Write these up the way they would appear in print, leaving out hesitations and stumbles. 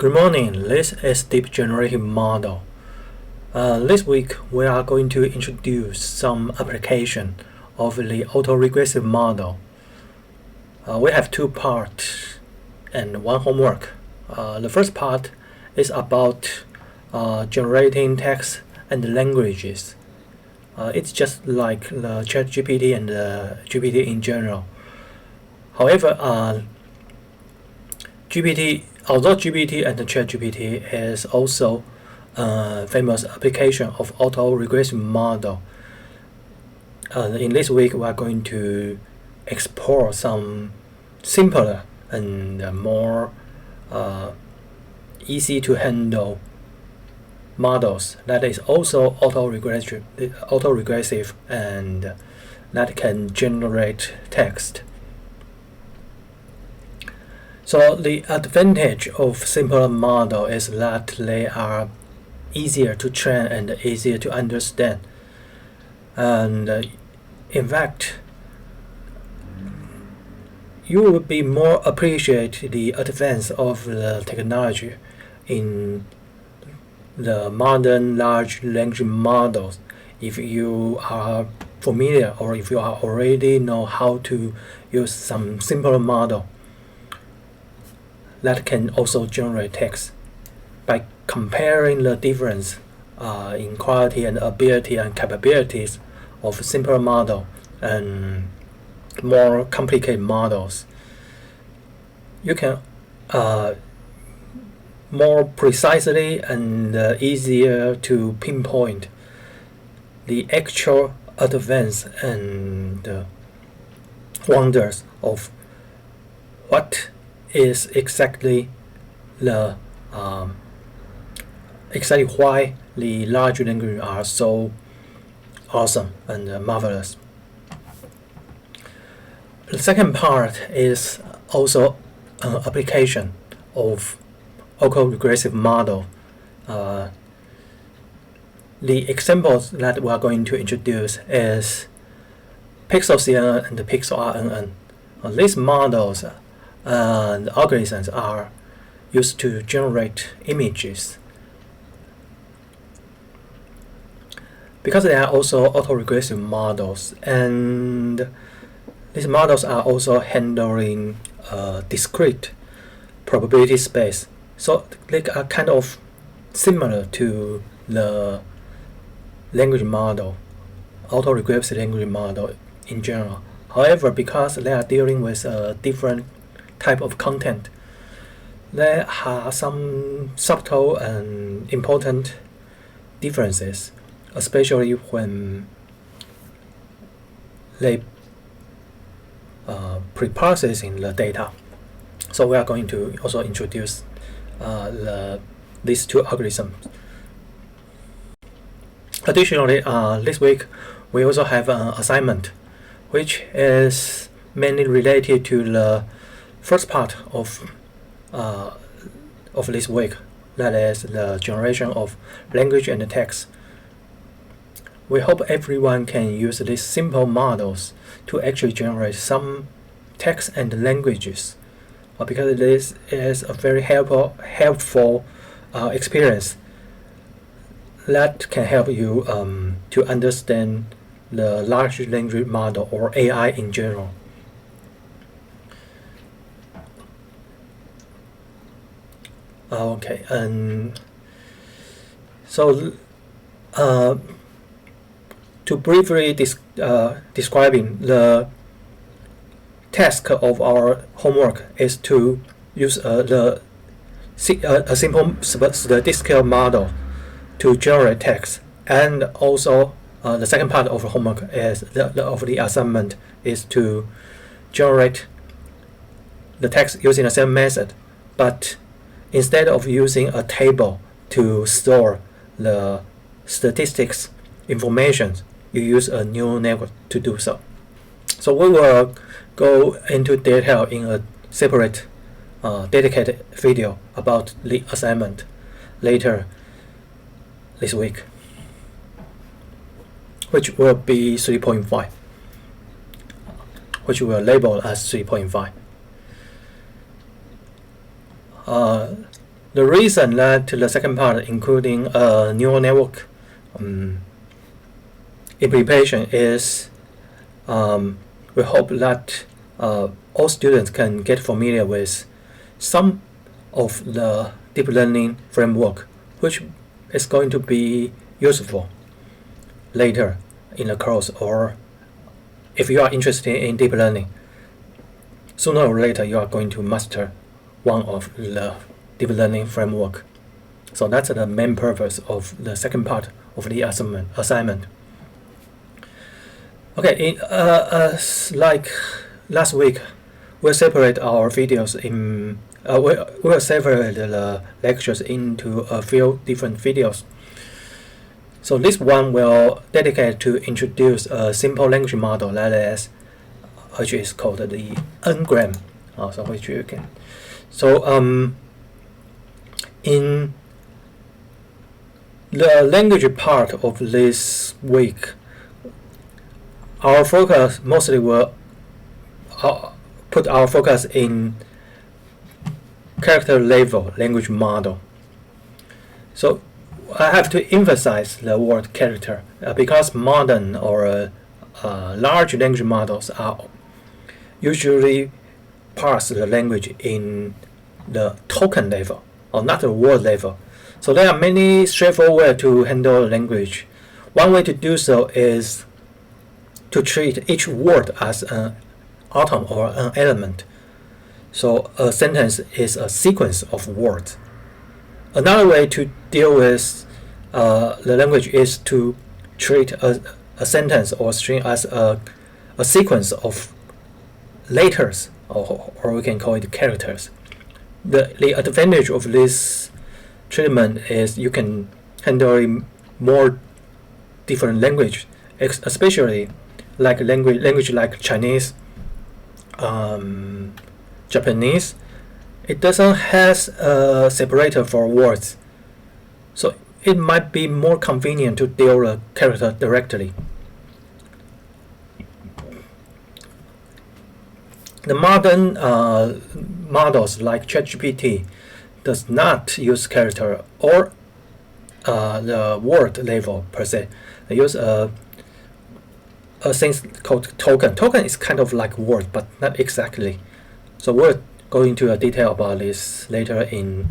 Good morning, this is Deep Generative Model. This week we are going to introduce some application of the autoregressive model. We have two parts and one homework. The first part is about generating text and languages. It's just like the ChatGPT and the GPT in general. However, although GPT and the ChatGPT is also a famous application of autoregressive model, in this week we are going to explore some simpler and more easy to handle models that is also autoregressive and that can generate text. So the advantage of simpler model is that they are easier to train and easier to understand. And in fact, you will be more appreciate the advance of the technology in the modern large language models if you are familiar or if you are already know how to use some simpler model that can also generate text. By comparing the difference in quality and ability and capabilities of simpler model and more complicated models, you can more precisely and easier to pinpoint the actual advance and wonders of what is exactly why the large language are so awesome and marvelous. The second part is also an application of autoregressive model. The examples that we are going to introduce is pixel CNN and the pixel RNN. These models and algorithms are used to generate images. Because they are also autoregressive models, and these models are also handling discrete probability space, so they are kind of similar to the language model, autoregressive language model in general. However, because they are dealing with a different type of content, there are some subtle and important differences, especially when they pre-processing the data. So we are going to also introduce these two algorithms. Additionally, this week we also have an assignment which is mainly related to the first part of this week, that is the generation of language and text. We hope everyone can use these simple models to actually generate some text and languages, because this is a very helpful experience that can help you to understand the large language model or AI in general. Okay, and so to briefly describing the task of our homework is to use a simple statistical model to generate text, and also the second part of the homework is the assignment is to generate the text using the same method, but instead of using a table to store the statistics information, you use a neural network to do so. So we will go into detail in a separate dedicated video about the assignment later this week, which will be 3.5, which we will label as 3.5. The reason that the second part, including a neural network implementation, is we hope that all students can get familiar with some of the deep learning framework, which is going to be useful later in the course, or if you are interested in deep learning, sooner or later you are going to master one of the deep learning framework. So that's the main purpose of the second part of the assignment. Okay, like last week, we'll separate our videos in we'll separate the lectures into a few different videos. So this one will dedicate to introduce a simple language model that is, which is called the N-gram. So which you can. So in the language part of this week, our focus mostly will put our focus in character level language model. So I have to emphasize the word character because modern or large language models are usually parse the language in the token level or not the word level. So there are many straightforward ways to handle language. One way to do so is to treat each word as an atom or an element. So a sentence is a sequence of words. Another way to deal with the language is to treat a sentence or a string as a sequence of letters, or we can call it characters. The advantage of this treatment is you can handle more different language, especially like language like Chinese, Japanese. It doesn't have a separator for words, so it might be more convenient to deal with character directly. The modern models like ChatGPT does not use character or the word level per se. They use a thing called token. Token is kind of like word, but not exactly. So we'll go into a detail about this later in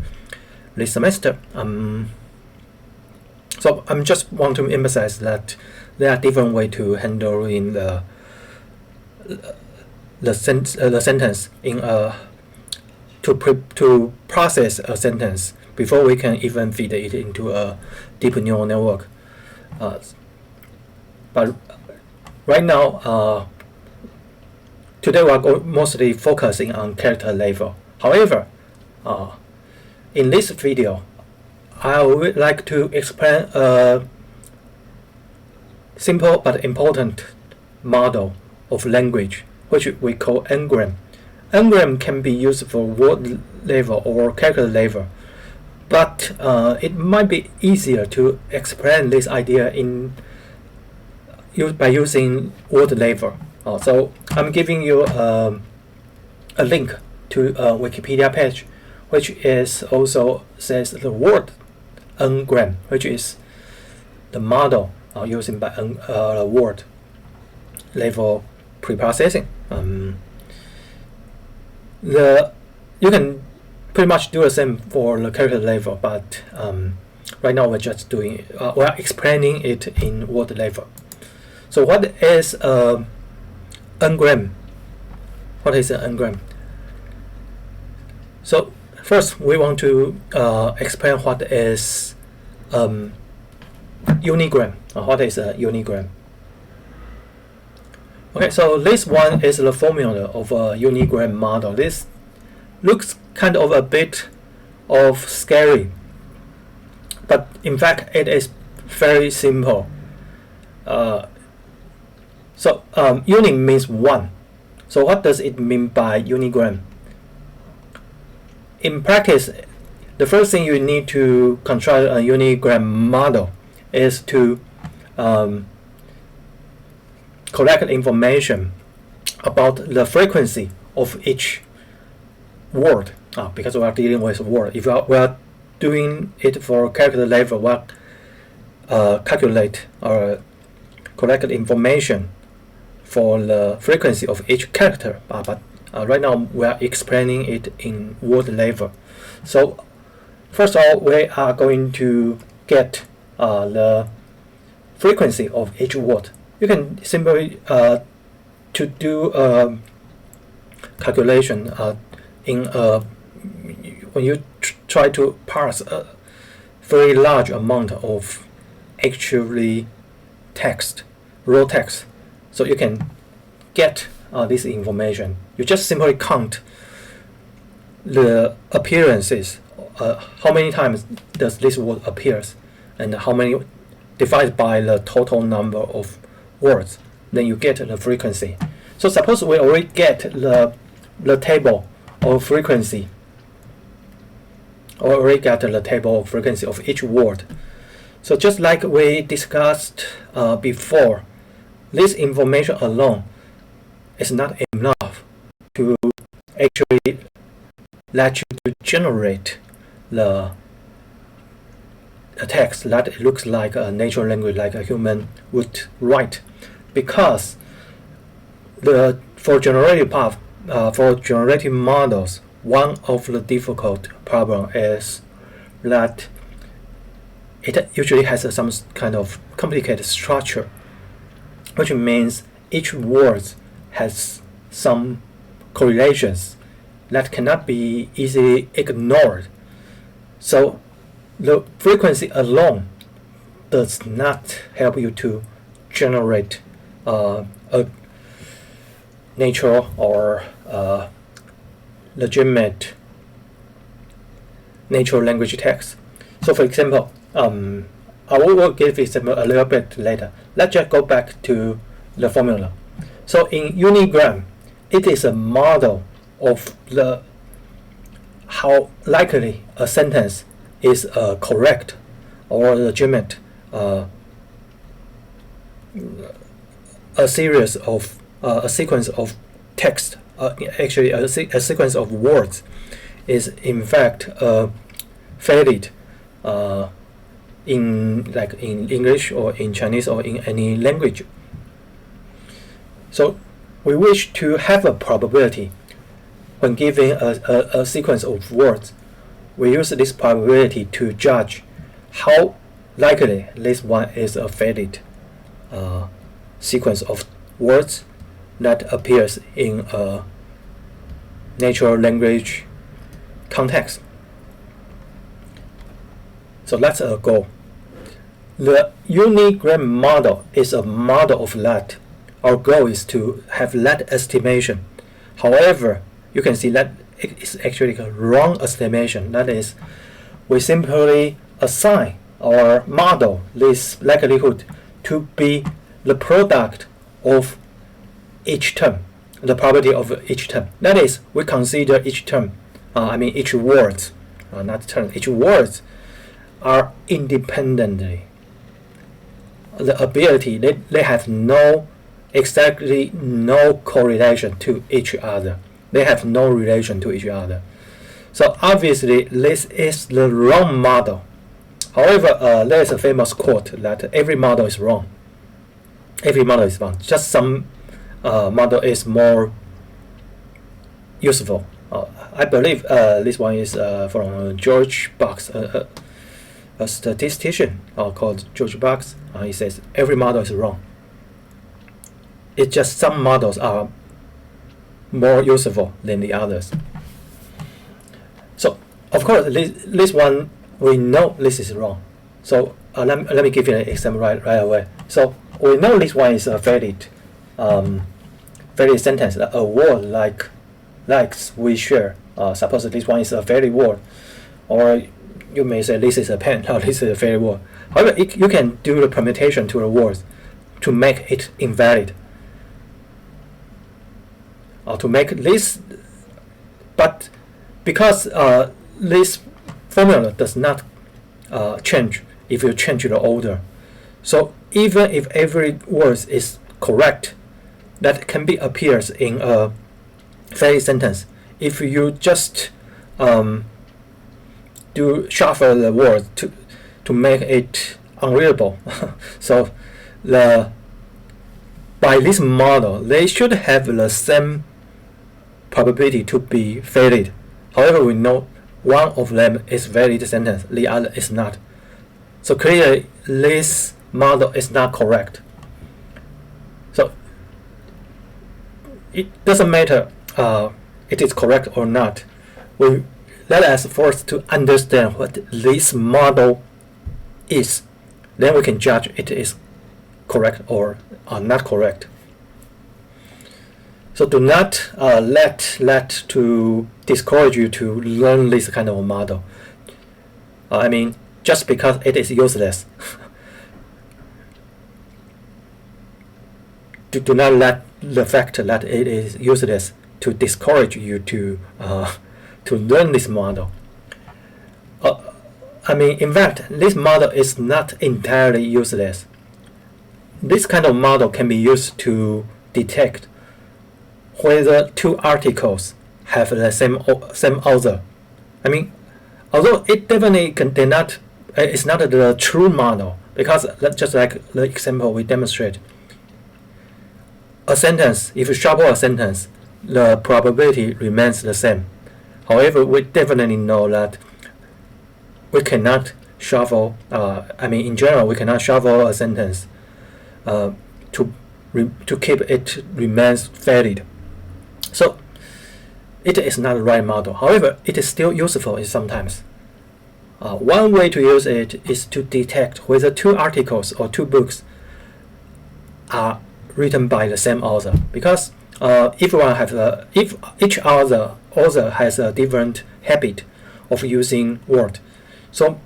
this semester. So I just want to emphasize that there are different ways to handle in the sentence in to process a sentence before we can even feed it into a deep neural network. But right now, today we are mostly focusing on character level. However, in this video, I would like to explain a simple but important model of language, which we call N-gram. N-gram can be used for word level or character level, but it might be easier to explain this idea by using word level. So I'm giving you a link to a Wikipedia page, which is also says the word N-gram, which is the model using by word level preprocessing. You can pretty much do the same for the character level, but right now we're just doing we're explaining it in word level. So what is N-gram? What is an N-gram? So first we want to explain what is unigram. What is a unigram? Okay, so this one is the formula of a unigram model. This looks kind of a bit of scary, but in fact it is very simple. Uni means one. So what does it mean by unigram? In practice, the first thing you need to construct a unigram model is to collect information about the frequency of each word. Because we are dealing with word. If we are doing it for character level, we'll calculate or collect information for the frequency of each character. But right now we are explaining it in word level. So first of all, we are going to get the frequency of each word. You can simply to do a calculation in when you try to parse a very large amount of actually text, raw text, so you can get this information. You just simply count the appearances, how many times does this word appears, and how many divided by the total number of words, then you get the frequency. So suppose we already get the table of frequency, or already got the table of frequency of each word. So just like we discussed before, this information alone is not enough to actually let you to generate the text that looks like a natural language, like a human would write, because for generative models, one of the difficult problem is that it usually has some kind of complicated structure, which means each word has some correlations that cannot be easily ignored. So the frequency alone does not help you to generate a natural or legitimate natural language text. So for example, I will give example a little bit later. Let's just go back to the formula. So in Unigram, it is a model of how likely a sentence is correct or legitimate, a series of a sequence of text, actually a sequence of words is in fact valid in English or in Chinese or in any language. So we wish to have a probability when giving a sequence of words. We use this probability to judge how likely this one is a valid sequence of words that appears in a natural language context. So that's a goal. The Unigram model is a model of that. Our goal is to have that estimation. However, you can see that it is actually a wrong estimation. That is, we simply assign or model this likelihood to be the product of each term, the probability of each term. That is, we consider each term, each word, not term, each words are independently. The ability, they have exactly no correlation to each other. They have no relation to each other. So obviously this is the wrong model. However, there is a famous quote that every model is wrong. Every model is wrong. Just some model is more useful. I believe this one is from George Box, a statistician called George Box. He says every model is wrong. It's just some models are more useful than the others. So of course this one we know this is wrong. So let me give you an example right away. So we know this one is a valid sentence, a word like likes, we share. Suppose this one is a valid word, or you may say this is a pen, or this is a valid word. However, you can do the permutation to the words to make it invalid, or to make this, but because this formula does not change if you change the order. So even if every word is correct, that can be appears in a valid sentence. If you just do shuffle the word to make it unreadable. So by this model, they should have the same probability to be valid. However, we know one of them is valid sentence, the other is not. So clearly, this model is not correct. So it doesn't matter it is correct or not. Let us first to understand what this model is. Then we can judge it is correct or not correct. So do not let to discourage you to learn this kind of model. I mean, just because it is useless. do not let the fact that it is useless to discourage you to learn this model. I mean, in fact, this model is not entirely useless. This kind of model can be used to detect whether two articles have the same author. I mean, although it definitely it's not the true model, because just like the example we demonstrate, a sentence, if you shuffle a sentence, the probability remains the same. However, we definitely know that we cannot shuffle, in general, we cannot shuffle a sentence to keep it remains valid. So it is not the right model. However, it is still useful sometimes. One way to use it is to detect whether two articles or two books are written by the same author, because if each author has a different habit of using word, so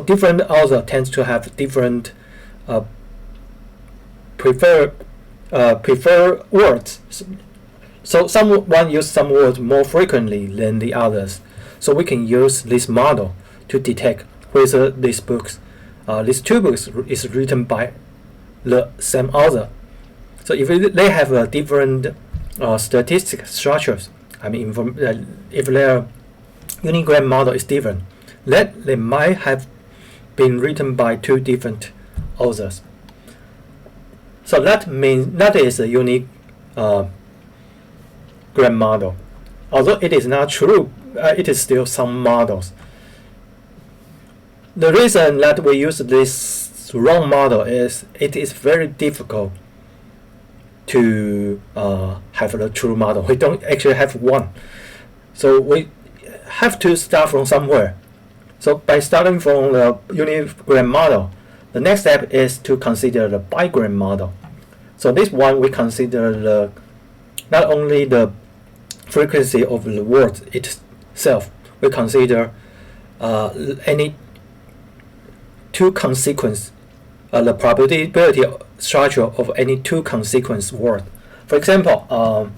different author tends to have different prefer words. So someone use some words more frequently than the others. So we can use this model to detect whether these two books is written by the same author. So if they have a different statistic structures, if their Uni-gram model is different, that they might have been written by two different authors. So that means that is a unique gram model. Although it is not true, it is still some models. The reason that we use this wrong model is it is very difficult to have a true model. We don't actually have one. So we have to start from somewhere. So by starting from the unigram model, the next step is to consider the bigram model. So this one we consider not only the frequency of the word itself, we consider any two consequence, the probability structure of any two consequence word. For example,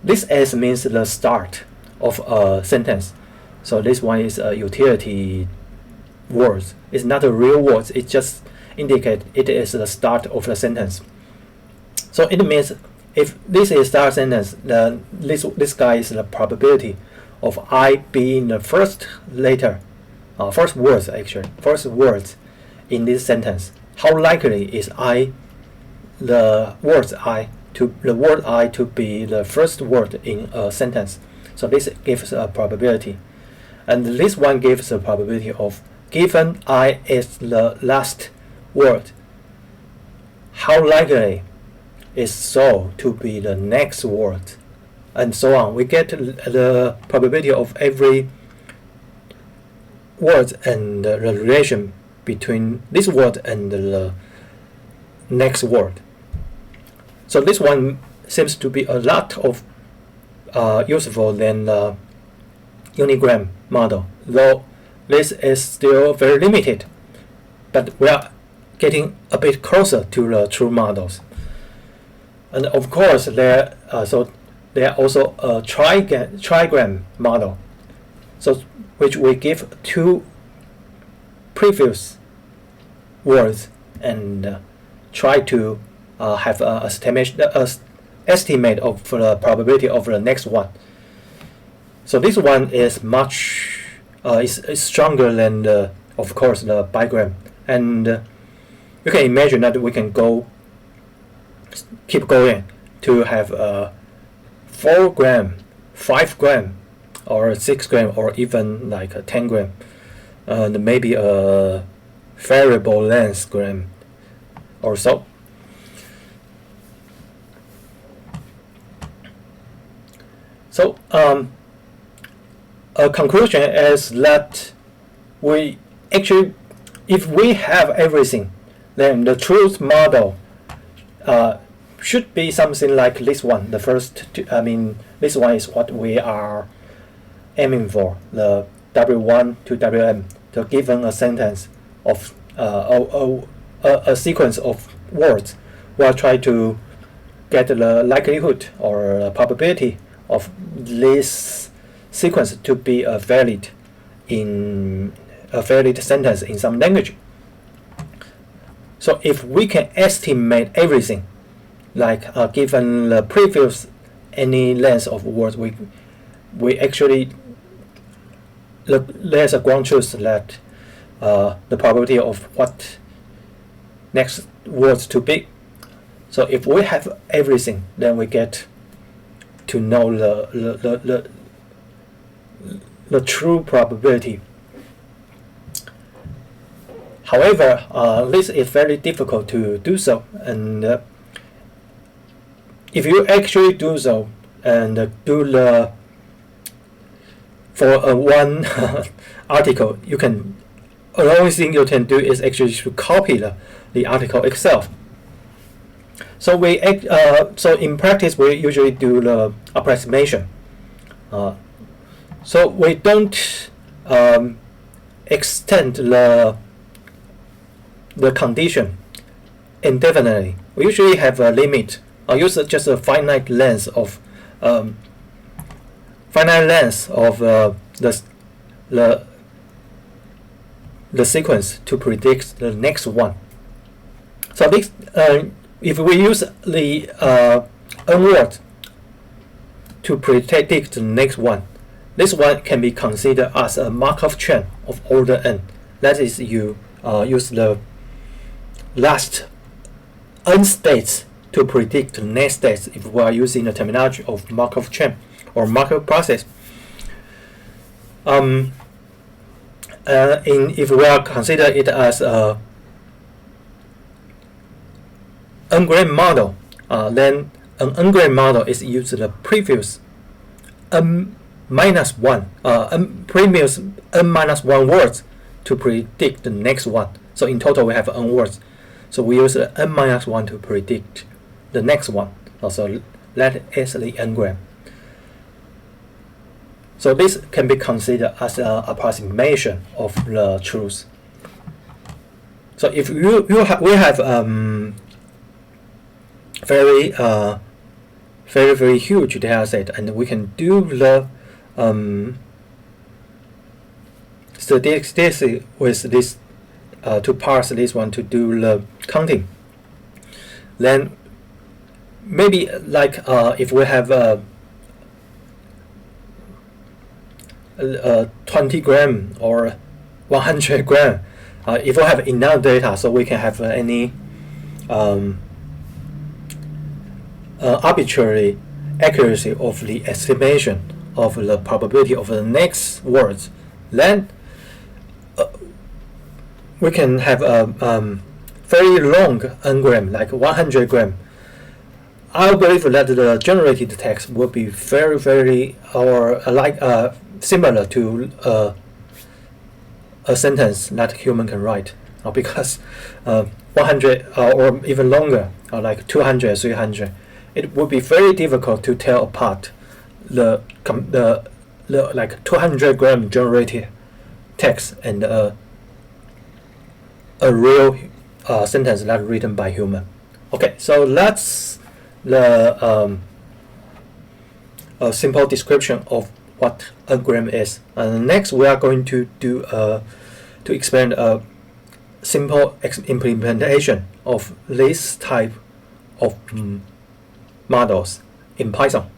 this S means the start of a sentence. So this one is a utility words. It's not a real words. It just indicates it is the start of the sentence. So it means if this is start sentence, then this guy is the probability of I being the first letter, first words in this sentence. How likely is the word I to be the first word in a sentence? So this gives a probability, and this one gives a probability of given I is the last word, how likely is so to be the next word, and so on. We get the probability of every word and the relation between this word and the next word. So this one seems to be a lot of useful than the unigram model, though this is still very limited, but we are getting a bit closer to the true models. And of course there are also a trigram model, so which we give two previous words and try to have an estimate of the probability of the next one. So this one is much is stronger than the, of course, the bigram, and you can imagine that we can keep going to have 4 gram, 5 gram, or 6 gram, or even like a 10 gram, and maybe a variable length gram or so. So a conclusion is that we actually, if we have everything, then the truth model should be something like this one. The first two, this one is what we are aiming for, the W1 to WM. So given a sentence of a sequence of words, we'll try to get the likelihood or probability of this sequence to be a valid sentence in some language. So if we can estimate everything, like given the previous any length of words, we actually there's a ground truth that the probability of what next words to be. So if we have everything, then we get to know the true probability. However, this is very difficult to do so, and if you actually do so and do the for one article, the only thing you can do is actually to copy the article itself. So so in practice we usually do the approximation. So we don't extend the condition indefinitely. We usually have a limit. I use just a finite length of the sequence to predict the next one. So this, if we use the n word to predict the next one, this one can be considered as a Markov chain of order n. That is, you use the last n states to predict the next states if we are using the terminology of Markov chain or Markov process. If we are consider it as a n-gram model, then an n-gram model is used the previous previous n-1 words to predict the next one. So in total we have n words. So we use n-1 to predict the next one. Also that is the n-gram. So this can be considered as an approximation of the truth. So if we have very huge data set, and we can do the statistics with this to parse this one to do the counting. Then maybe like if we have 20 gram or 100 gram, if we have enough data, so we can have any arbitrary accuracy of the estimation of the probability of the next words, then we can have a very long n-gram, like 100 gram. I believe that the generated text will be very or similar to a sentence that human can write, because 100 or even longer, or like 200, 300, it would be very difficult to tell apart the like 200 gram generated text and a real sentence that written by human. Okay, so that's the a simple description of what a gram is. And next we are going to do to explain a simple implementation of this type of models in Python.